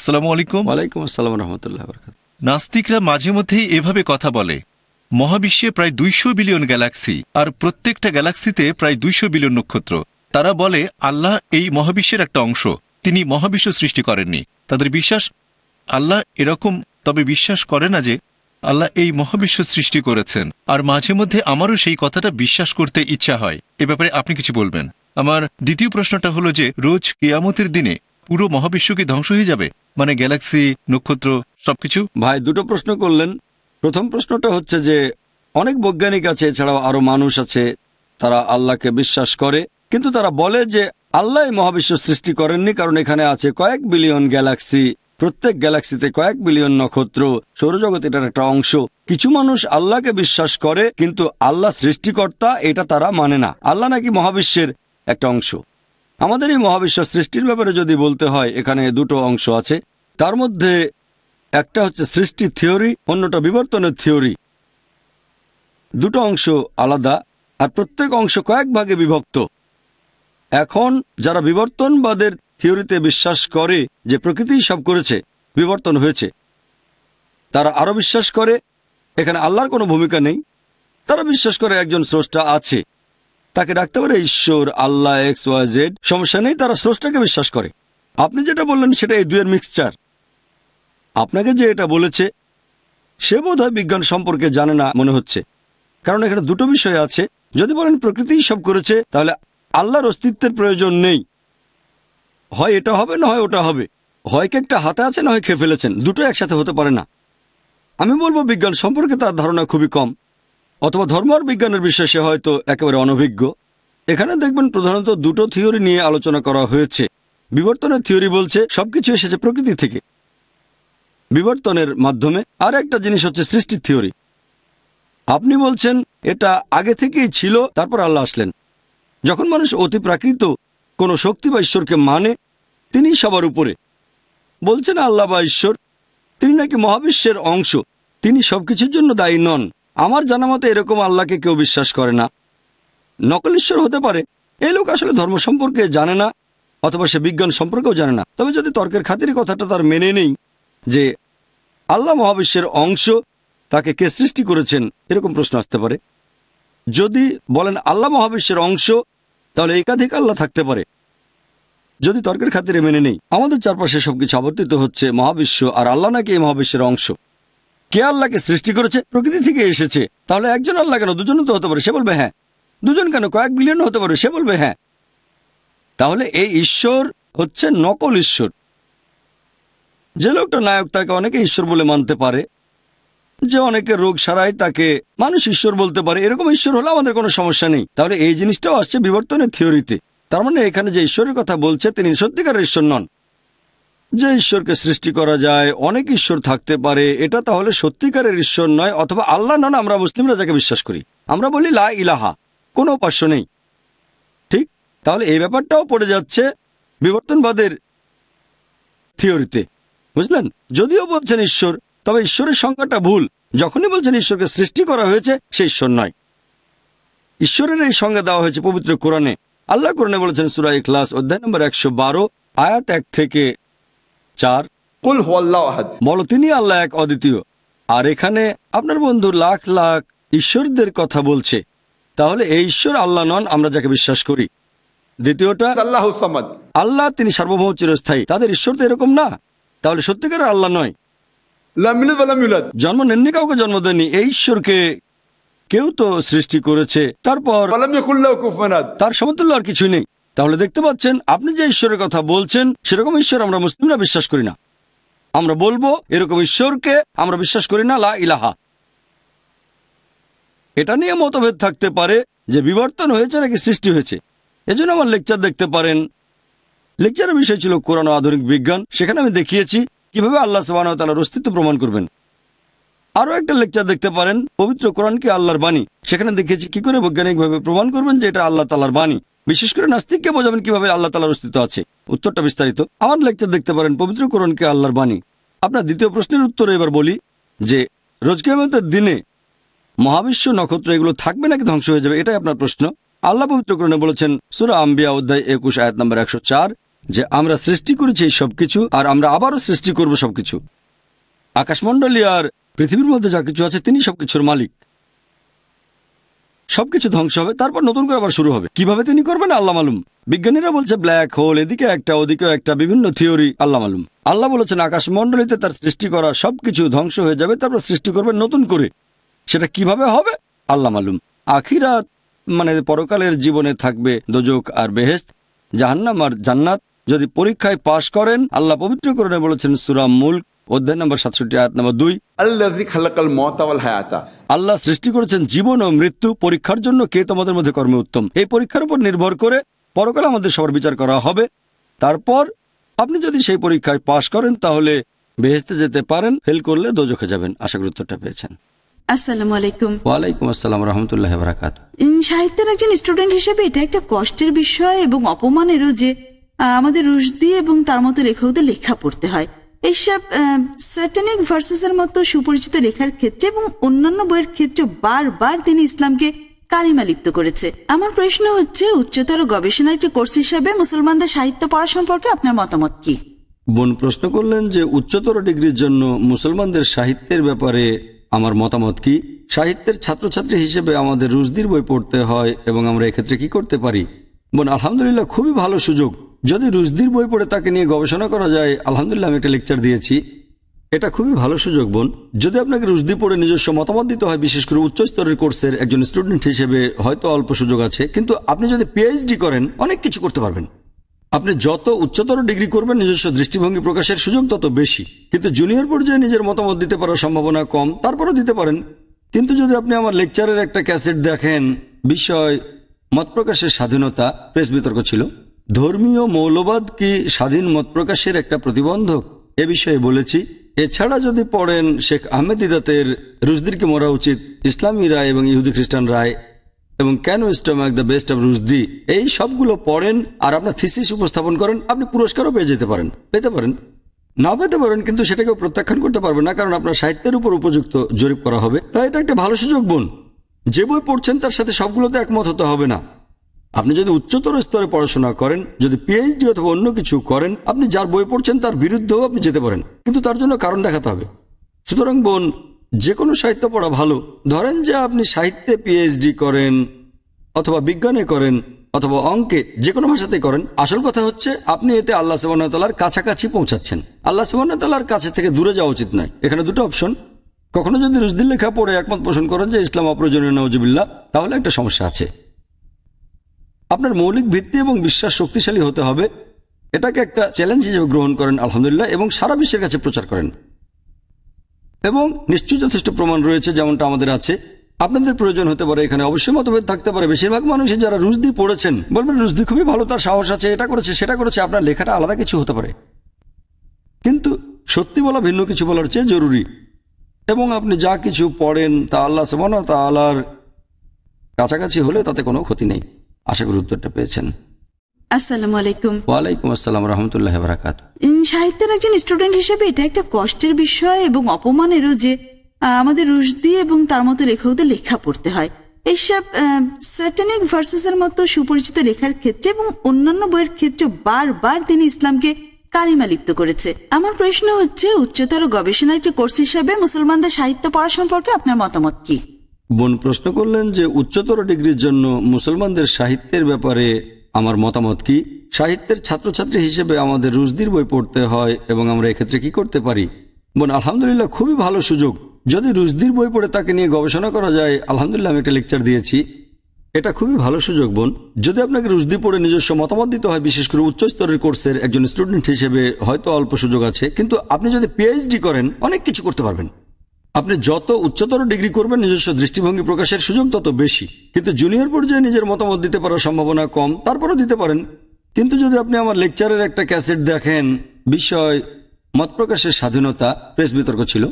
আসসালামু আলাইকুম। ওয়ালাইকুম আসসালাম রহমতুল্লাহ বরকাতুহু। নাস্তিকরা মাঝে মধ্যেই এভাবে কথা বলে, মহাবিশ্বে প্রায় 200 বিলিয়ন গ্যালাক্সি, আর প্রত্যেকটা গ্যালাক্সিতে প্রায় 200 বিলিয়ন নক্ষত্র। তারা বলে আল্লাহ এই মহাবিশ্বের একটা অংশ, তিনি মহাবিশ্ব সৃষ্টি করেননি। তাদের বিশ্বাস আল্লাহ এরকম, তবে বিশ্বাস করে না যে আল্লাহ এই মহাবিশ্ব সৃষ্টি করেছেন। আর মাঝে মধ্যে আমারও সেই কথাটা বিশ্বাস করতে ইচ্ছা হয়। এ ব্যাপারে আপনি কিছু বলবেন? আমার দ্বিতীয় প্রশ্নটা হলো যে রোজ কিয়ামতের দিনে পুরো মহাবিশ্ব কি ধ্বংস হয়ে যাবে, মানে গ্যালাক্সি, নক্ষত্র, সবকিছু? ভাই দুটো প্রশ্ন করলেন। প্রথম প্রশ্নটা হচ্ছে যে অনেক বৈজ্ঞানিক আছে, এছাড়াও আরো মানুষ আছে, তারা আল্লাহকে বিশ্বাস করে, কিন্তু তারা বলে যে আল্লাহ এই মহাবিশ্ব সৃষ্টি করেননি, কারণ এখানে আছে কয়েক বিলিয়ন গ্যালাক্সি, প্রত্যেক গ্যালাক্সিতে কয়েক বিলিয়ন নক্ষত্র, সৌরজগৎ এটার একটা অংশ। কিছু মানুষ আল্লাহকে বিশ্বাস করে, কিন্তু আল্লাহ সৃষ্টিকর্তা এটা তারা মানে না। আল্লাহ নাকি মহাবিশ্বের একটা অংশ। আমাদের এই মহাবিশ্ব সৃষ্টির ব্যাপারে যদি বলতে হয়, এখানে দুটো অংশ আছে। তার মধ্যে একটা হচ্ছে সৃষ্টি থিওরি, অন্যটা বিবর্তনের থিওরি। দুটো অংশ আলাদা, আর প্রত্যেক অংশ কয়েক ভাগে বিভক্ত। এখন যারা বিবর্তনবাদের থিওরিতে বিশ্বাস করে যে প্রকৃতিই সব করেছে, বিবর্তন হয়েছে, তারা আরো বিশ্বাস করে এখানে আল্লাহর কোনো ভূমিকা নেই। তারা বিশ্বাস করে একজন স্রষ্টা আছে, তাকে ডাকতে পারে ঈশ্বর, আল্লাহ, এক্স ওয়াই জেড, সমস্যা নেই। তারা স্রষ্টাকে বিশ্বাস করে। আপনি যেটা বললেন সেটা এই দুয়ের মিক্সচার। আপনাকে যে এটা বলেছে সে বোধহয় বিজ্ঞান সম্পর্কে জানে না মনে হচ্ছে, কারণ এখানে দুটো বিষয় আছে। যদি বলেন প্রকৃতিই সব করেছে, তাহলে আল্লাহর অস্তিত্বের প্রয়োজন নেই। হয় এটা হবে, না হয় ওটা হবে। হয় কেকটা হাতে আছে, না হয় খেয়ে ফেলেছেন, দুটো একসাথে হতে পারে না। আমি বলবো বিজ্ঞান সম্পর্কে তার ধারণা খুবই কম, অথবা ধর্ম আর বিজ্ঞানের বিষয়ে সে হয়তো একেবারে অনভিজ্ঞ। এখানে দেখবেন প্রধানত দুটো থিওরি নিয়ে আলোচনা করা হয়েছে। বিবর্তনের থিওরি বলছে সবকিছু এসেছে প্রকৃতি থেকে, বিবর্তনের মাধ্যমে। আর একটা জিনিস হচ্ছে সৃষ্টির থিওরি। আপনি বলছেন এটা আগে থেকেই ছিল, তারপর আল্লাহ আসলেন। যখন মানুষ অতি প্রাকৃত কোনো শক্তি বা ঈশ্বরকে মানে, তিনি সবার উপরে। বলছেন আল্লাহ বা ঈশ্বর, তিনি নাকি মহাবিশ্বের অংশ, তিনি সবকিছুর জন্য দায়ী নন। আমার জানা মতে এরকম আল্লাহকে কেউ বিশ্বাস করে না। নকল ঈশ্বর হতে পারে। এই লোক আসলে ধর্ম সম্পর্কে জানে না, অথবা সে বিজ্ঞান সম্পর্কেও জানে না। তবে যদি তর্কের খাতিরে কথাটা তার মেনে নেই যে আল্লাহ মহাবিশ্বের অংশ, তাকে কে সৃষ্টি করেছেন, এরকম প্রশ্ন আসতে পারে। যদি বলেন আল্লাহ মহাবিশ্বের অংশ, তাহলে একাধিক আল্লাহ থাকতে পারে। যদি তর্কের খাতিরে মেনে নেই আমাদের চারপাশে সবকিছু আবর্তিত হচ্ছে মহাবিশ্ব, আর আল্লাহ নাকি এই মহাবিশ্বের অংশ। কে আল্লাহকে সৃষ্টি করেছে? প্রকৃতি থেকে এসেছে। তাহলে একজন আল্লাহ কেন? দুজনও তো হতে পারে, সে বলবে হ্যাঁ। দুজন কেন? কয়েক বিলিয়ন হতে পারে, সে বলবে হ্যাঁ। তাহলে এই ঈশ্বর হচ্ছে নকল ঈশ্বর। যে লোকটা নায়ক তাকে অনেকে ঈশ্বর বলে মানতে পারে, যে অনেকে রোগ সারায় তাকে মানুষ ঈশ্বর বলতে পারে, এরকম ঈশ্বর হলে আমাদের কোনো সমস্যা নেই। তাহলে এই জিনিসটাও আসছে বিবর্তনের থিওরিতে। তার মানে এখানে যে ঈশ্বরের কথা বলছে তিনি সত্যিকারের ঈশ্বর নন। যে ঈশ্বরকে সৃষ্টি করা যায়, অনেক ঈশ্বর থাকতে পারে, এটা তাহলে সত্যিকারের ঈশ্বর নয়, অথবা আল্লাহ নন। আমরা মুসলিমরা যাকে বিশ্বাস করি, আমরা বলি লা ইলাহা, কোনো উপাস্য নেই। ঠিক, তাহলে এই ব্যাপারটাও পড়ে যাচ্ছে বিবর্তনবাদের থিওরিতে, বুঝলেন? যদিও বলছেন ঈশ্বর, তবে ঈশ্বরের সংজ্ঞাটা ভুল। যখনই বলছেন ঈশ্বরকে সৃষ্টি করা হয়েছে, সে ঈশ্বর নয়। ঈশ্বরের এই সংজ্ঞা দেওয়া হয়েছে পবিত্র কোরআনে। আল্লাহ কোরআনে বলেছেন সূরা ইখলাস অধ্যায় নম্বর 112 আয়াত 1 থেকে 4, কুল হুয়াল্লাহু আহাদ, বলো তিনি আল্লাহ এক, অদ্বিতীয়। আর এখানে আপনার বন্ধু লাখ লাখ ঈশ্বরদের কথা বলছে। তাহলে এই ঈশ্বর আল্লাহ নন আমরা যাকে বিশ্বাস করি। দ্বিতীয়টা, আল্লাহু সামাদ, আল্লাহ তিনি সার্বভৌম চিরস্থায়ী। তাদের ঈশ্বর তো এরকম না, তাহলে সত্যিকারের আল্লাহ নয়। লাম ইয়ালিদ ওয়া লাম ইউলাদ, জন্ম নেননি, কাউকে জন্ম দেননি। এই ঈশ্বরকে কেউ তো সৃষ্টি করেছে, তারপর ওয়া লাম ইয়াকুল লাহু কুফুয়ান আহাদ। তার সমতুল্য আর কিছুই নেই। তাহলে দেখতে পাচ্ছেন আপনি যে ঈশ্বরের কথা বলছেন সেরকম ঈশ্বর আমরা মুসলিমরা বিশ্বাস করি না। আমরা বলবো এরকম ঈশ্বরকে আমরা বিশ্বাস করি না, লা ইলাহা। এটা নিয়ে মতভেদ থাকতে পারে যে বিবর্তন হয়েছে নাকি সৃষ্টি হয়েছে। এজন্য আমার লেকচার দেখতে পারেন। লেকচারের বিষয় ছিল কোরআন ও আধুনিক বিজ্ঞান। সেখানে আমি দেখিয়েছি কিভাবে আল্লাহ সুবহানাহু ওয়া তাআলার অস্তিত্ব প্রমাণ করবেন। আরও একটা লেকচার দেখতে পারেন পবিত্র কোরআন কি আল্লাহর বাণী। সেখানে দেখিয়েছি কি করে বৈজ্ঞানিকভাবে প্রমাণ করবেন যে এটা আল্লাহ তাআলার বাণী। বিশেষ করে নাস্তিককে বোঝাবেন কিভাবে আল্লাহ তাআলার অস্তিত্ব আছে। উত্তরটা বিস্তারিত আমার লেকচার দেখতে পারেন পবিত্র কোরআন কি আল্লাহর বাণী। আপনার দ্বিতীয় প্রশ্নের উত্তরে এবার বলি যে রোজ কিয়ামতের দিনে মহাবিশ্ব, নক্ষত্র এগুলো থাকবে নাকি ধ্বংস হয়ে যাবে, এটাই আপনার প্রশ্ন। আল্লাহ পবিত্র কোরআনে বলেছেন সূরা আম্বিয়া অধ্যায় 21 আয়াত নম্বর 104, যে আমরা সৃষ্টি করেছি এই সবকিছু আর আমরা আবারও সৃষ্টি করব সবকিছু। আকাশমণ্ডলী আর পৃথিবীর মধ্যে যা কিছু আছে তিনি সবকিছুর মালিক। সবকিছু ধ্বংস হবে, তারপর নতুন করে আবার শুরু হবে। কিভাবে তিনি করবেন আল্লাহ মালুম। বিজ্ঞানীরা বলছে ব্ল্যাক হোল, এদিকে একটা ওদিকেও একটা, বিভিন্ন থিওরি, আল্লাহ মালুম। আল্লাহ বলেছেন আকাশমণ্ডলীতে তার সৃষ্টি করা সবকিছু ধ্বংস হয়ে যাবে, তারপর সৃষ্টি করবেন নতুন করে। সেটা কিভাবে হবে আল্লাহ মালুম। আখিরাত মানে পরকালের জীবনে থাকবে দোজক আর বেহেশত, জাহান্নাম আর জান্নাত। যদি পরীক্ষায় পাশ করেন, আল্লাহ পবিত্রকরণে বলেছেন সূরা মুল্ক অধ্যায় নম্বর 67 আয়াত নম্বর 2, الذي خلق الموت والحياة। আল্লাহ সৃষ্টি করেছেন জীবন ও মৃত্যু পরীক্ষার জন্য কে তোমাদের মধ্যে কর্মে উত্তম। এই পরীক্ষার উপর নির্ভর করে পরকালে আমাদের সবার বিচার করা হবে। তারপর আপনি যদি সেই পরীক্ষায় পাশ করেন তাহলে বেহেশতে যেতে পারেন, ফেল করলে দোজখে যাবেন। আশা করি উত্তরটা পেয়েছেন। আসসালামু আলাইকুম। ওয়ালাইকুম আসসালাম রহমতুল্লাহ বারাকাতুহু। সাহিত্যের একজন স্টুডেন্ট হিসেবে এটা একটা কষ্টের বিষয় এবং অপমানেরও যে আমাদের রুশদি এবং তার মতো লেখকদের লেখা পড়তে হয়। এইসব স্যাটানিক ভার্সেসের মতো সুপরিচিত লেখার ক্ষেত্রে এবং অন্যান্য বইয়ের ক্ষেত্রে বারবার তিনি ইসলামকে কালিমা লিপ্ত করেছে। আমার প্রশ্ন হচ্ছে, উচ্চতর গবেষণা একটি কোর্স হিসাবে মুসলমানদের সাহিত্য পড়া সম্পর্কে আপনার মতামত কি? বোন প্রশ্ন করলেন যে উচ্চতর ডিগ্রির জন্য মুসলমানদের সাহিত্যের ব্যাপারে আমার মতামত কি। সাহিত্যের ছাত্রছাত্রী হিসেবে আমাদের রুশদির বই পড়তে হয় এবং আমরা এক্ষেত্রে কি করতে পারি। বোন আলহামদুলিল্লাহ, খুবই ভালো সুযোগ। যদি রুশদির বই পড়ে তাকে নিয়ে গবেষণা করা যায়, আলহামদুলিল্লাহ আমি একটা লেকচার দিয়েছি, এটা খুবই ভালো সুযোগ বোন। যদি আপনাকে রুশদি পড়ে নিজস্ব মতামত দিতে হয়, বিশেষ করে উচ্চ স্তরের কোর্সের একজন স্টুডেন্ট হিসেবে হয়তো অল্প সুযোগ আছে, কিন্তু আপনি যদি পিএইচডি করেন অনেক কিছু করতে পারবেন। আপনি যত উচ্চতর ডিগ্রি করবেন নিজস্ব দৃষ্টিভঙ্গি প্রকাশের সুযোগ তত বেশি। কিন্তু জুনিয়র পর্যায়ে নিজের মতামত দিতে পারার সম্ভাবনা কম, তারপরেও দিতে পারেন। কিন্তু যদি আপনি আমার লেকচারের একটা ক্যাসেট দেখেন, বিষয় মত প্রকাশের স্বাধীনতা, প্রেস বিতর্ক ছিল, ধর্মীয় মৌলবাদ কি স্বাধীন মত প্রকাশের একটা প্রতিবন্ধক, এ বিষয়ে বলেছি। এছাড়া যদি পড়েন শেখ আহমেদ দিদাতের রুশদিরকে মরা উচিত, ইসলামী রায় এবং ইহুদি খ্রিস্টান রায়, এবং কেন stomach the best of Rushdie, এই সবগুলো পড়েন আর আপনার থিসিস উপস্থাপন করেন, আপনি পুরস্কারও পেয়ে যেতে পারেন। পেতে পারেন, না পেতে পারেন, কিন্তু সেটাকেও প্রত্যাখ্যান করতে পারবেন না, কারণ আপনার সাহিত্যের উপর উপযুক্ত জরিপ করা হবে। তাই এটা একটা ভালো সুযোগ বোন। যে বই পড়ছেন তার সাথে সবগুলোতে একমত হতে হবে না। আপনি যদি উচ্চতর স্তরে পড়াশোনা করেন, যদি পিএইচডি অথবা অন্য কিছু করেন, আপনি যার বই পড়ছেন তার বিরুদ্ধেও আপনি যেতে পারেন, কিন্তু তার জন্য কারণ দেখাতে হবে। সুতরাং বোন, যে কোনো সাহিত্য পড়া ভালো। ধরেন যে আপনি সাহিত্যে পিএইচডি করেন অথবা বিজ্ঞানে করেন অথবা অঙ্কে, যে কোনো ভাষাতেই করেন, আসল কথা হচ্ছে আপনি এতে আল্লাহ সুবহানাহু ওয়া তাআলার কাছাকাছি পৌঁছাচ্ছেন। আল্লাহ সুবহানাহু ওয়া তাআলার কাছে থেকে দূরে যাওয়া উচিত নয়। এখানে দুটো অপশন। কখনো যদি রুশদির লেখা পড়ে একমত পোষণ করেন যে ইসলাম অপ্রয়োজনীয়, নাউজুবিল্লাহ, তাহলে একটা সমস্যা আছে। আপনার মৌলিক ভিত্তি এবং বিশ্বাস শক্তিশালী হতে হবে। এটাকে একটা চ্যালেঞ্জ হিসেবে গ্রহণ করেন আলহামদুলিল্লাহ, এবং সারা বিশ্বের কাছে প্রচার করেন। এবং নিশ্চয়ই যথেষ্ট প্রমাণ রয়েছে যেমনটা আমাদের আছে। আপনাদের প্রয়োজন হতে পারে, এখানে অবশ্যই মতভেদ থাকতে পারে। বেশিরভাগ মানুষই যারা রুশদি পড়েছেন বলবেন রুশদি খুবই ভালো, তার সাহস আছে, এটা করেছে সেটা করেছে। আপনার লেখাটা আলাদা কিছু হতে পারে, কিন্তু সত্যি বলা ভিন্ন কিছু বলার চেয়ে জরুরি। এবং আপনি যা কিছু পড়েন তা আল্লাহ সুবহানাহু ওয়া তাআলার কাছাকাছি হলে তাতে কোনো ক্ষতি নেই। আশা করি উত্তরটা পেয়েছেন। আসসালামু আলাইকুম। ওয়ালাইকুম আসসালাম রহমতুল্লাহ বারাকাতুহু। সাহিত্যের একজন স্টুডেন্ট হিসেবে এটা একটা কষ্টের বিষয় এবং অপমানেরও যে আমাদের রুশদি এবং তার মতো লেখকদের লেখা পড়তে হয়। এইসব স্যাটানিক ভার্সেসের মতো সুপরিচিত লেখার ক্ষেত্রে এবং অন্যান্য বইয়ের ক্ষেত্রে বারবার তিনি ইসলামকে কালিমা লিপ্ত করেছে। আমার প্রশ্ন হচ্ছে, উচ্চতর গবেষণা একটি কোর্স হিসাবে মুসলমানদের সাহিত্য পড়া সম্পর্কে আপনার মতামত কি? বোন প্রশ্ন করলেন যে উচ্চতর ডিগ্রির জন্য মুসলমানদের সাহিত্যের ব্যাপারে আমার মতামত কি। সাহিত্যের ছাত্রছাত্রী হিসেবে আমাদের রুশদির বই পড়তে হয় এবং আমরা এক্ষেত্রে কি করতে পারি। বোন আলহামদুলিল্লাহ, খুবই ভালো সুযোগ। যদি রুশদির বই পড়ে তাকে নিয়ে গবেষণা করা যায়, আলহামদুলিল্লাহ আমি একটা লেকচার দিয়েছি, এটা খুবই ভালো সুযোগ বোন। যদি আপনাকে রুশদি পড়ে নিজস্ব মতামত দিতে হয়, বিশেষ করে উচ্চ স্তরের কোর্সের একজন স্টুডেন্ট হিসেবে হয়তো অল্প সুযোগ আছে, কিন্তু আপনি যদি পিএইচডি করেন অনেক কিছু করতে পারবেন। আপনি যত উচ্চতর ডিগ্রি করবেন নিজস্ব দৃষ্টিভঙ্গি প্রকাশের সুযোগ তত বেশি। কিন্তু জুনিয়র পর্যায়ে নিজের মতামত দিতে পারার সম্ভাবনা কম, তারপরেও দিতে পারেন। কিন্তু যদি আপনি আমার লেকচারের একটা ক্যাসেট দেখেন, বিষয় মত প্রকাশের স্বাধীনতা, প্রেস বিতর্ক ছিল,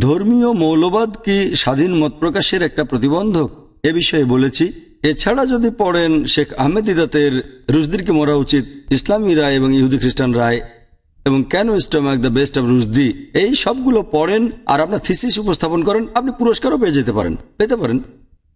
ধর্মীয় মৌলবাদ কি স্বাধীন মত প্রকাশের একটা প্রতিবন্ধক, এ বিষয়ে বলেছি। এছাড়া যদি পড়েন শেখ আহমেদ দিদাতের রুশদিরকে মরা উচিত, ইসলামী রায় এবং ইহুদি খ্রিস্টান রায়, এবং কেন stomach the best of Rushdie, এই সবগুলো পড়েন আর আপনার থিসিস উপস্থাপন করেন, আপনি পুরস্কারও পেয়ে যেতে পারেন। পেতে পারেন,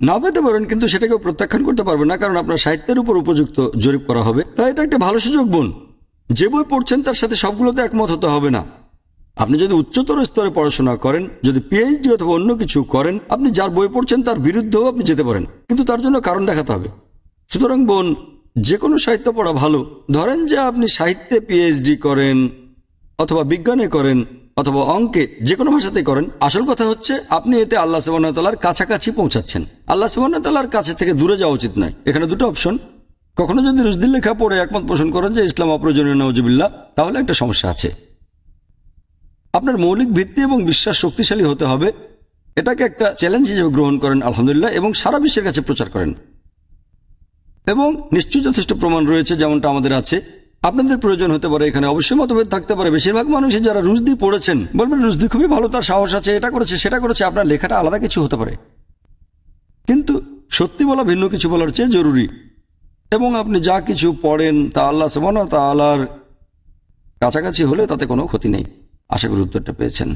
না পেতে পারেন, কিন্তু সেটাকেও প্রত্যাখ্যান করতে পারবেন না, কারণ আপনার সাহিত্যের উপর উপযুক্ত জরিপ করা হবে। তাই এটা একটা ভালো সুযোগ বোন। যে বই পড়ছেন তার সাথে সবগুলোতে একমত হতে হবে না। আপনি যদি উচ্চতর স্তরে পড়াশোনা করেন, যদি পিএইচডি অথবা অন্য কিছু করেন, আপনি যার বই পড়ছেন তার বিরুদ্ধেও আপনি যেতে পারেন, কিন্তু তার জন্য কারণ দেখাতে হবে। সুতরাং বোন, যে কোনো সাহিত্য পড়া ভালো। ধরেন যে আপনি সাহিত্যে পিএইচডি করেন অথবা বিজ্ঞানে করেন অথবা অঙ্কে, যে কোনো ভাষাতেই করেন, আসল কথা হচ্ছে আপনি এতে আল্লাহ সুবহানাহু ওয়া তাআলার কাছাকাছি পৌঁছাচ্ছেন। আল্লাহ সুবহানাহু ওয়া তাআলার কাছে থেকে দূরে যাওয়া উচিত নয়। এখানে দুটো অপশন। কখনো যদি রুশদির লেখা পড়ে একমত পোষণ করেন যে ইসলাম অপ্রয়োজনীয় নাউজুবিল্লাহ, তাহলে একটা সমস্যা আছে। আপনার মৌলিক ভিত্তি এবং বিশ্বাস শক্তিশালী হতে হবে। এটাকে একটা চ্যালেঞ্জ হিসেবে গ্রহণ করেন আলহামদুলিল্লাহ, এবং সারা বিশ্বের কাছে প্রচার করেন। এবং নিশ্চয়ই যথেষ্ট প্রমাণ রয়েছে, যেমনটা আমাদের আছে। আপনাদের প্রয়োজন হতে পারে, এখানে অবশ্যই মতভেদ থাকতে পারে। বেশিরভাগ মানুষই যারা রুশদি পড়েছেন বলবেন রুশদি খুবই ভালো, তার সাহস আছে, এটা করেছে সেটা করেছে। আপনার লেখাটা আলাদা কিছু হতে পারে, কিন্তু সত্যি বলা ভিন্ন কিছু বলার চেয়ে জরুরি। এবং আপনি যা কিছু পড়েন তা আল্লাহ সুবহানাহু ওয়া তাআলার কাছাকাছি হলে তাতে কোনো ক্ষতি নেই। আশা করি উত্তরটা পেয়েছেন।